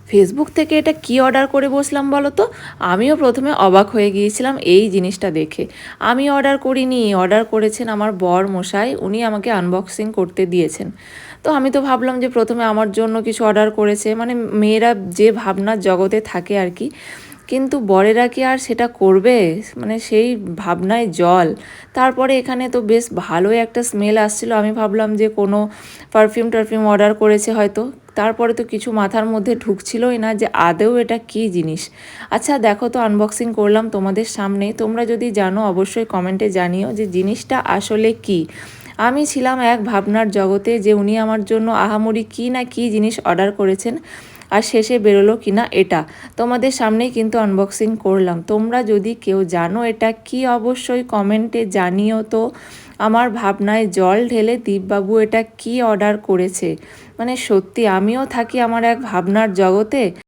Facebook থেকে এটা কি অর্ডার করে বসলাম বলো তো? আমিও প্রথমে অবাক হয়ে গিয়েছিলাম এই জিনিসটা দেখে। আমি অর্ডার করিনি, অর্ডার করেছেন আমার বর মশাই, উনি আমাকে আনবক্সিং করতে দিয়েছেন। তো আমি তো ভাবলাম যে প্রথমে আমার জন্য কিছু অর্ডার করেছে, মানে মেয়েরা যে ভাবনার জগতে থাকে আর কি। কিন্তু বরেরা কি আর সেটা করবে? মানে সেই ভাবনায় জল। তারপরে এখানে তো বেশ ভালোই একটা স্মেল আসছিল, আমি ভাবলাম যে কোনো পারফিউম অর্ডার করেছে হয়তো। তারপরে তো কিছু মাথার মধ্যে ঢুকছিলই না যে আদৌ এটা কী জিনিস। আচ্ছা দেখো তো, আনবক্সিং করলাম তোমাদের সামনে, তোমরা যদি জানো অবশ্যই কমেন্টে জানিও যে জিনিসটা আসলে কি। আমি ছিলাম এক ভাবনার জগতে যে উনি আমার জন্য আহামরি কী না কী জিনিস অর্ডার করেছেন, আর শেষে বেরোলো কিনা এটা। তোমাদের সামনেই কিন্তু আনবক্সিং করলাম। তোমরা যদি কেউ জানো এটা কি অবশ্যই কমেন্টে জানিও তো। আমার ভাবনায় জল ঢেলে দীপবাবু এটা কি অর্ডার করেছে। মানে সত্যি আমিও থাকি আমার এক ভাবনার জগতে।